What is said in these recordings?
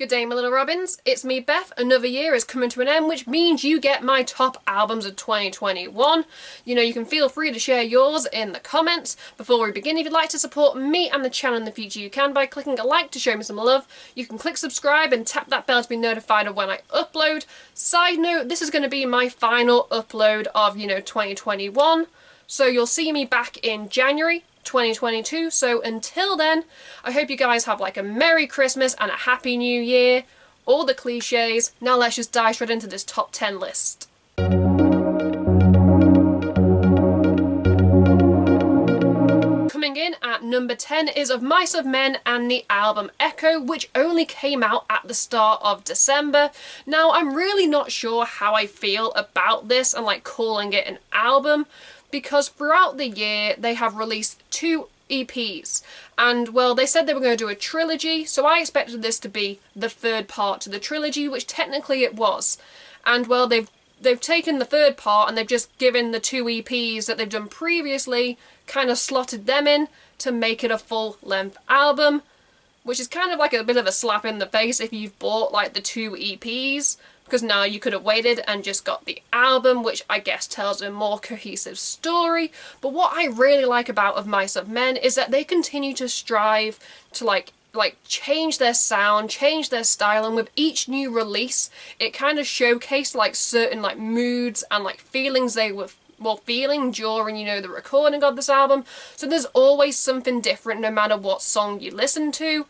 Good day, my little robins. It's me, Beth. Another year is coming to an end, which means you get my top albums of 2021. You can feel free to share yours in the comments. Before we begin, if you'd like to support me and the channel in the future, you can by clicking a like to show me some love. You can click subscribe and tap that bell to be notified of when I upload. Side note, this is going to be my final upload of, 2021. So you'll see me back in January 2022, so until then, I hope you guys have like a Merry Christmas and a Happy New Year. All the cliches. Now let's just dive straight into this top 10 list. Coming in at number 10 is Of Mice of Men and the album Echo, which only came out at the start of December. Now, I'm really not sure how I feel about this and like calling it an album, because throughout the year they have released 2 EPs, and well, they said they were going to do a trilogy, so I expected this to be the third part to the trilogy, which technically it was. And well, they've taken the third part and they've just given the 2 EPs that they've done previously, kind of slotted them in to make it a full-length album, which is kind of like a bit of a slap in the face if you've bought like the 2 EPs. Because now you could have waited and just got the album, which I guess tells a more cohesive story. But what I really like about Of Mice of Men is that they continue to strive to like change their sound, change their style, and with each new release it kind of showcased like certain like moods and like feelings they were feeling during the recording of this album. So there's always something different no matter what song you listen to.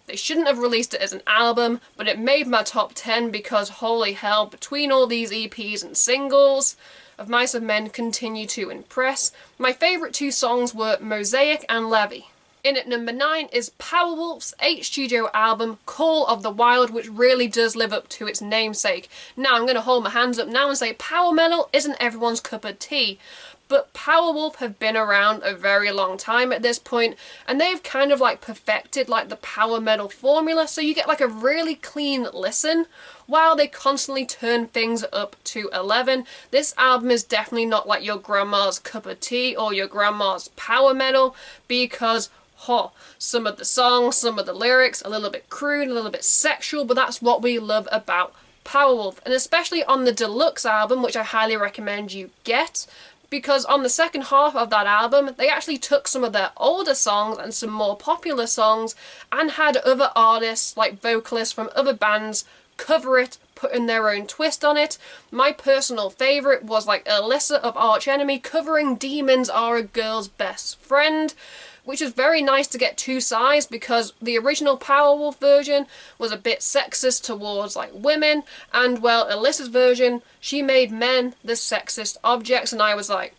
They shouldn't have released it as an album, but it made my top 10 because holy hell, between all these EPs and singles, Of Mice of Men continue to impress. My favourite 2 songs were Mosaic and Levy. In at number 9 is Powerwolf's 8th studio album, Call of the Wild, which really does live up to its namesake. Now I'm going to hold my hands up now and say power metal isn't everyone's cup of tea. But Powerwolf have been around a very long time at this point, and they've kind of like perfected like the power metal formula, so you get like a really clean listen while they constantly turn things up to 11. This album is definitely not like your grandma's cup of tea or your grandma's power metal, because some of the songs, some of the lyrics, a little bit crude, a little bit sexual, but that's what we love about Powerwolf. And especially on the deluxe album, which I highly recommend you get, because on the second half of that album, they actually took some of their older songs and some more popular songs and had other artists, like vocalists from other bands, cover it, putting their own twist on it. My personal favourite was like Alyssa of Arch Enemy covering Demons Are a Girl's Best Friend, which is very nice to get 2 sides, because the original Powerwolf version was a bit sexist towards like women, and well, Alyssa's version, she made men the sexist objects, and I was like,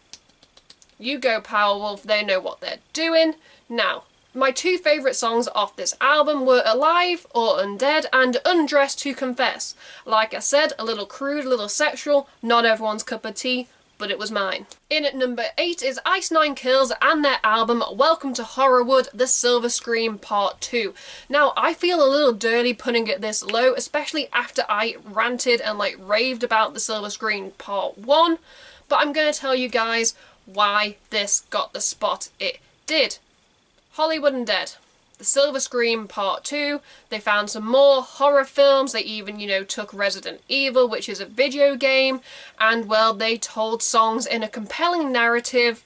you go Powerwolf, they know what they're doing. Now, my 2 favourite songs off this album were Alive or Undead and Undressed to Confess. Like I said, a little crude, a little sexual, not everyone's cup of tea, but it was mine. In at number 8 is Ice Nine Kills and their album Welcome to Horrorwood, The Silver Scream Part 2. Now, I feel a little dirty putting it this low, especially after I ranted and like raved about The Silver Scream Part 1, but I'm going to tell you guys why this got the spot it did. Hollywood Undead. The Silver Scream Part 2, they found some more horror films, they even, took Resident Evil, which is a video game, and well, they told songs in a compelling narrative.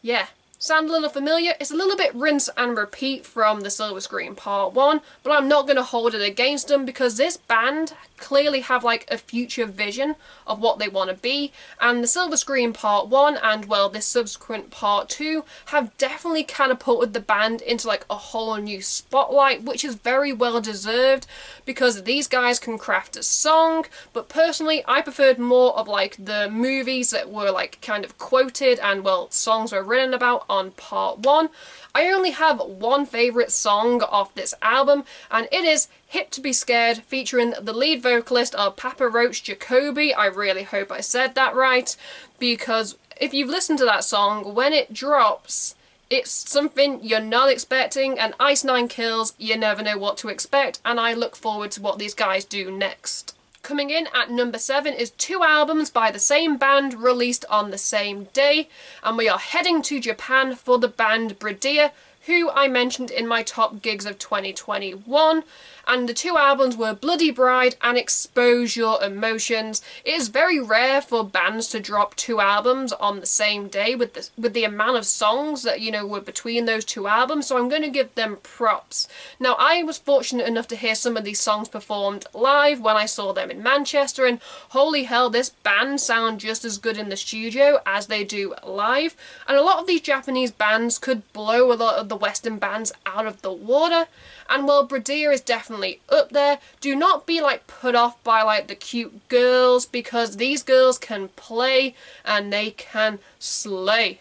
Yeah, sound a little familiar? It's a little bit rinse and repeat from The Silver Scream Part 1, but I'm not going to hold it against them, because this band clearly have like a future vision of what they want to be, and The Silver Scream Part 1 and well, this subsequent Part 2 have definitely catapulted the band into like a whole new spotlight, which is very well deserved, because these guys can craft a song. But personally, I preferred more of like the movies that were like kind of quoted and well, songs were written about on Part 1. I only have one favourite song off this album, and it is Hip to Be Scared, featuring the lead vocalist of Papa Roach Jacoby. I really hope I said that right, because if you've listened to that song, when it drops, it's something you're not expecting, and Ice Nine Kills, you never know what to expect, and I look forward to what these guys do next. Coming in at number 7 is 2 albums by the same band released on the same day, and we are heading to Japan for the band Bradia, who I mentioned in my top gigs of 2021. and the two albums were Bloody Bride and Expose Your Emotions. It is very rare for bands to drop two albums on the same day with the amount of songs that, you know, were between those two albums, so I'm going to give them props. Now, I was fortunate enough to hear some of these songs performed live when I saw them in Manchester, and holy hell, this band sound just as good in the studio as they do live. And a lot of these Japanese bands could blow a lot of the Western bands out of the water. And while Bradia is definitely up there, do not be like put off by like the cute girls, because these girls can play and they can slay.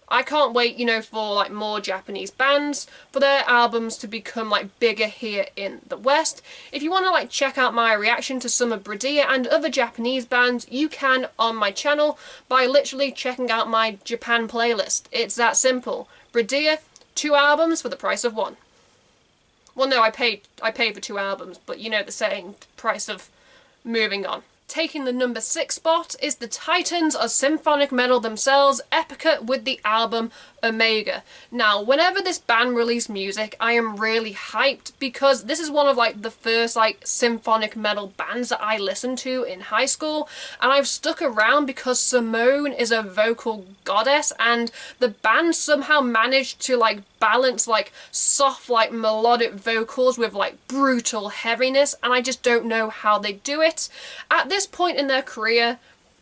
I can't wait, you know, for like more Japanese bands for their albums to become like bigger here in the West. If you want to like check out my reaction to some of Bradia and other Japanese bands, you can on my channel by literally checking out my Japan playlist. It's that simple. Bradia, 2 albums for the price of 1. Well, no, I paid for 2 albums, but you know the saying, price of moving on. Taking the number 6 spot is the titans of symphonic metal themselves, Epica, with the album Omega. Now, whenever this band release music, I am really hyped, because this is one of like the first like symphonic metal bands that I listened to in high school, and I've stuck around because Simone is a vocal goddess, and the band somehow managed to like balance like soft like melodic vocals with like brutal heaviness, and I just don't know how they do it. At this point in their career,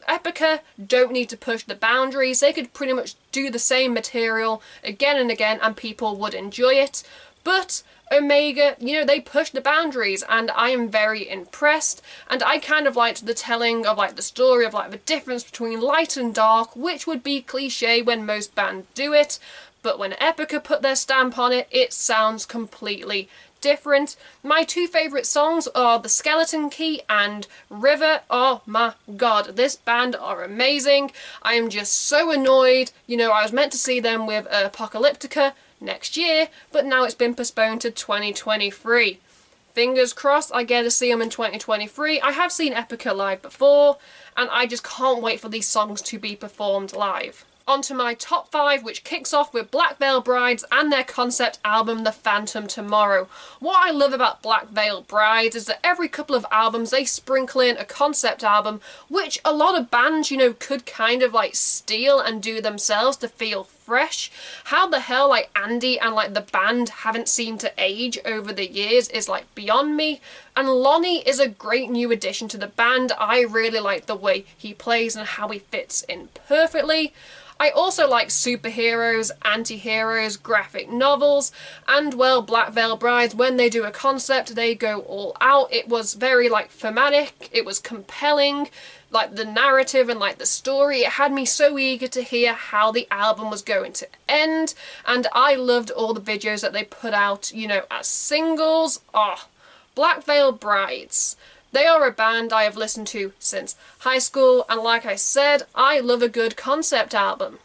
Epica don't need to push the boundaries. They could pretty much do the same material again and again and people would enjoy it. But Omega, you know, they push the boundaries and I am very impressed, and I kind of liked the telling of like the story of like the difference between light and dark, which would be cliche when most bands do it, but when Epica put their stamp on it, it sounds completely different. My 2 favourite songs are The Skeleton Key and River. Oh my god, this band are amazing. I am just so annoyed. You know, I was meant to see them with Apocalyptica next year, but now it's been postponed to 2023. Fingers crossed I get to see them in 2023. I have seen Epica live before, and I just can't wait for these songs to be performed live. On to my top 5, which kicks off with Black Veil Brides and their concept album The Phantom Tomorrow. What I love about Black Veil Brides is that every couple of albums they sprinkle in a concept album, which a lot of bands, you know, could kind of like steal and do themselves to feel fresh. How the hell like Andy and like the band haven't seemed to age over the years is like beyond me. And Lonnie is a great new addition to the band. I really like the way he plays and how he fits in perfectly. I also like superheroes, anti-heroes, graphic novels, and well, Black Veil Brides, when they do a concept, they go all out. It was very like thematic, it was compelling, like the narrative and like the story. It had me so eager to hear how the album was going to end, and I loved all the videos that they put out, you know, as singles. Oh, Black Veil Brides. They are a band I have listened to since high school, and like I said, I love a good concept album.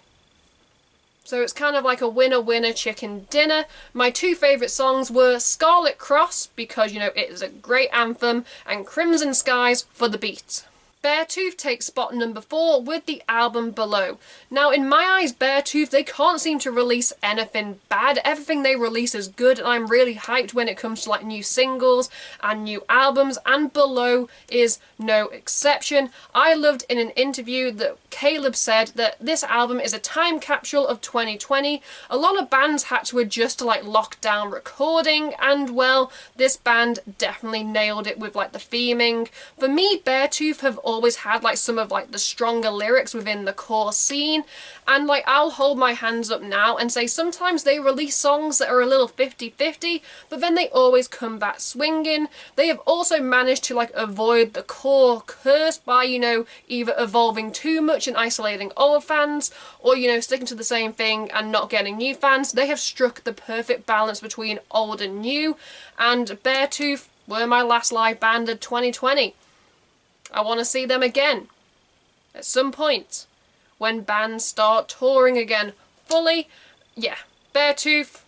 So it's kind of like a winner-winner chicken dinner. My 2 favourite songs were Scarlet Cross, because, you know, it is a great anthem, and Crimson Skies for the beat. Beartooth takes spot number 4 with the album Below. Now, in my eyes, Beartooth, they can't seem to release anything bad. Everything they release is good, and I'm really hyped when it comes to like new singles and new albums, and Below is no exception. I loved in an interview that Caleb said that this album is a time capsule of 2020. A lot of bands had to adjust to like lockdown recording, and well, this band definitely nailed it with like the theming. For me, Beartooth have always had like some of like the stronger lyrics within the core scene, and like I'll hold my hands up now and say sometimes they release songs that are a little 50-50, but then they always come back swinging. They have also managed to like avoid the core curse by, you know, either evolving too much and isolating old fans, or, you know, sticking to the same thing and not getting new fans. They have struck the perfect balance between old and new, and Beartooth were my last live band of 2020. I want to see them again at some point when bands start touring again fully. Yeah, Beartooth,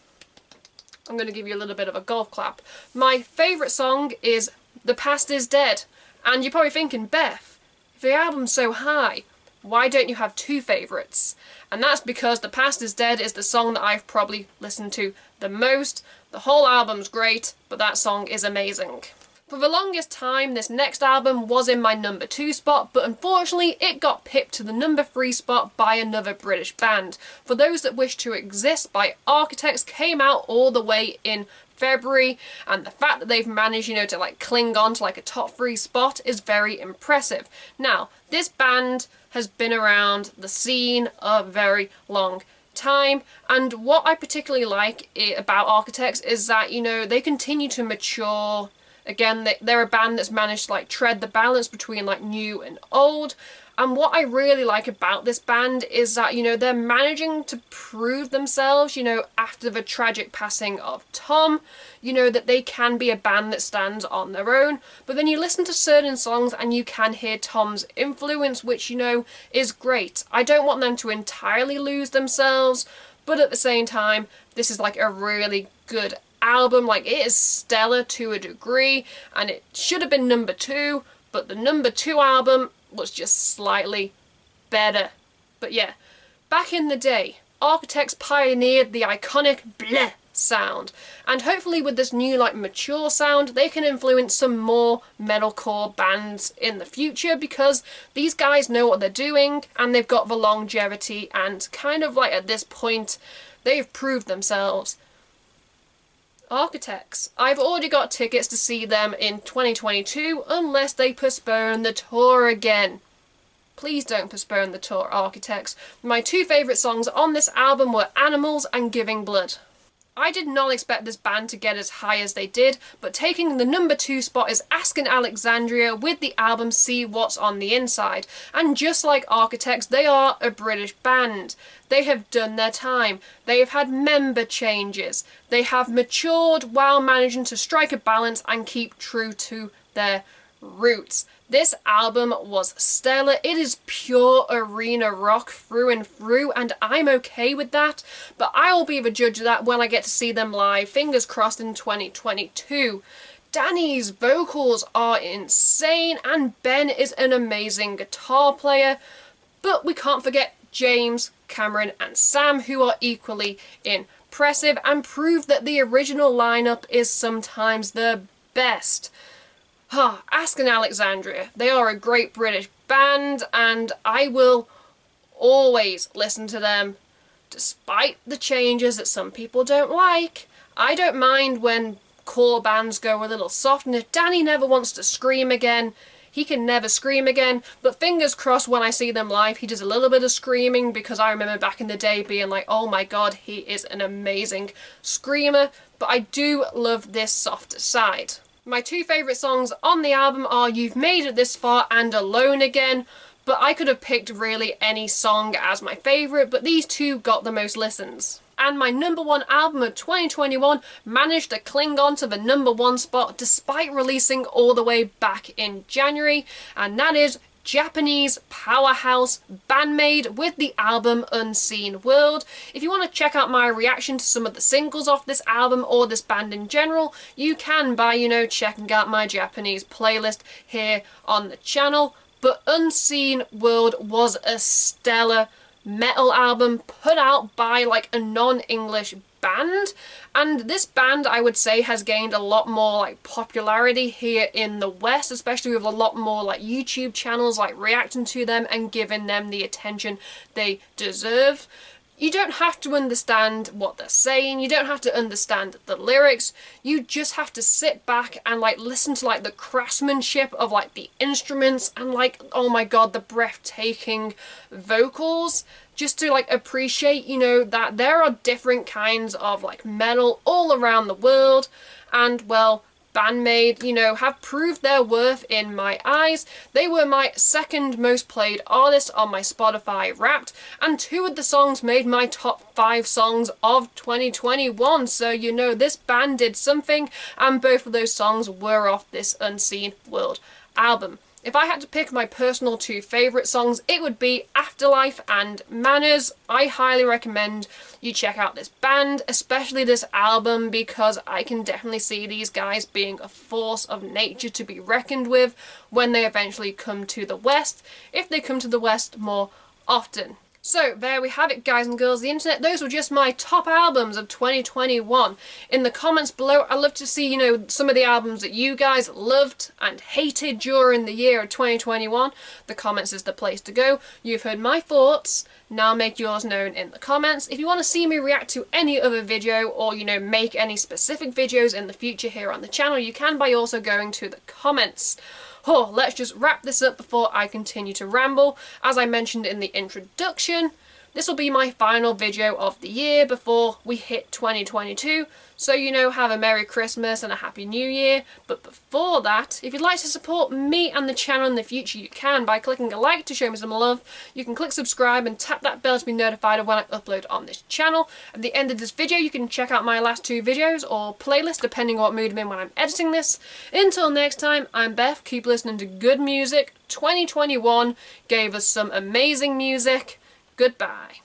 I'm going to give you a little bit of a golf clap. My favourite song is The Past Is Dead, and you're probably thinking, Beth, if the album's so high, why don't you have 2 favourites? And that's because The Past Is Dead is the song that I've probably listened to the most. The whole album's great, but that song is amazing. For the longest time, this next album was in my number 2 spot, but unfortunately it got pipped to the number 3 spot by another British band. For Those That Wish to Exist by Architects came out all the way in February, and the fact that they've managed, you know, to like cling on to like a top 3 spot is very impressive. Now, this band has been around the scene a very long time, and what I particularly like about Architects is that, you know, they continue to mature. Again, they're a band that's managed to like tread the balance between like new and old. And what I really like about this band is that, you know, they're managing to prove themselves, you know, after the tragic passing of Tom, you know, that they can be a band that stands on their own. But then you listen to certain songs and you can hear Tom's influence, which, you know, is great. I don't want them to entirely lose themselves, but at the same time, this is like a really good album. Like, it is stellar to a degree, and it should have been number 2, but the number 2 album was just slightly better. But yeah, back in the day, Architects pioneered the iconic bleh sound, and hopefully with this new like mature sound they can influence some more metalcore bands in the future, because these guys know what they're doing and they've got the longevity, and kind of like at this point they've proved themselves. Architects. I've already got tickets to see them in 2022 unless they postpone the tour again. Please don't postpone the tour, Architects. My 2 favourite songs on this album were Animals and Giving Blood. I did not expect this band to get as high as they did, but taking the number 2 spot is Asking Alexandria with the album See What's on the Inside. And just like Architects, they are a British band. They have done their time. They have had member changes. They have matured while managing to strike a balance and keep true to their roots. This album was stellar. It is pure arena rock through and through, and I'm okay with that, but I will be the judge of that when I get to see them live, fingers crossed, in 2022. Danny's vocals are insane, and Ben is an amazing guitar player, but we can't forget James, Cameron and Sam, who are equally impressive and prove that the original lineup is sometimes the best. Asking Alexandria. They are a great British band, and I will always listen to them despite the changes that some people don't like. I don't mind when core bands go a little soft, and if Danny never wants to scream again, he can never scream again, but fingers crossed when I see them live he does a little bit of screaming, because I remember back in the day being like, oh my god, he is an amazing screamer. But I do love this softer side. My 2 favourite songs on the album are You've Made It This Far and Alone Again, but I could have picked really any song as my favourite, but these 2 got the most listens. And my number 1 album of 2021 managed to cling on to the number 1 spot despite releasing all the way back in January, and that is Japanese powerhouse Band-Maid with the album Unseen World. If you want to check out my reaction to some of the singles off this album or this band in general, you can by, you know, checking out my Japanese playlist here on the channel. But Unseen World was a stellar metal album put out by like a non-English band, and this band I would say has gained a lot more like popularity here in the West, especially with a lot more like YouTube channels like reacting to them and giving them the attention they deserve. You don't have to understand what they're saying, you don't have to understand the lyrics, you just have to sit back and like listen to like the craftsmanship of like the instruments and like, oh my god, the breathtaking vocals, just to like appreciate, you know, that there are different kinds of like metal all around the world. And well, Band-Maid, you know, have proved their worth in my eyes. They were my 2nd most played artist on my Spotify Wrapped, and 2 of the songs made my top 5 songs of 2021. So, you know, this band did something, and both of those songs were off this Unseen World album. If I had to pick my personal 2 favourite songs, it would be Afterlife and Manners. I highly recommend you check out this band, especially this album, because I can definitely see these guys being a force of nature to be reckoned with when they eventually come to the West, if they come to the West more often. So there we have it, guys and girls of the internet. Those were just my top albums of 2021. In the comments below, I'd love to see, some of the albums that you guys loved and hated during the year of 2021. The comments is the place to go. You've heard my thoughts. Now make yours known in the comments. If you want to see me react to any other video or, make any specific videos in the future here on the channel, you can by also going to the comments. Oh, let's just wrap this up before I continue to ramble. As I mentioned in the introduction, this will be my final video of the year before we hit 2022. So, have a Merry Christmas and a Happy New Year. But before that, if you'd like to support me and the channel in the future, you can by clicking a like to show me some love. You can click subscribe and tap that bell to be notified of when I upload on this channel. At the end of this video, you can check out my last 2 videos or playlist, depending on what mood I'm in when I'm editing this. Until next time, I'm Beth. Keep listening to good music. 2021 gave us some amazing music. Goodbye.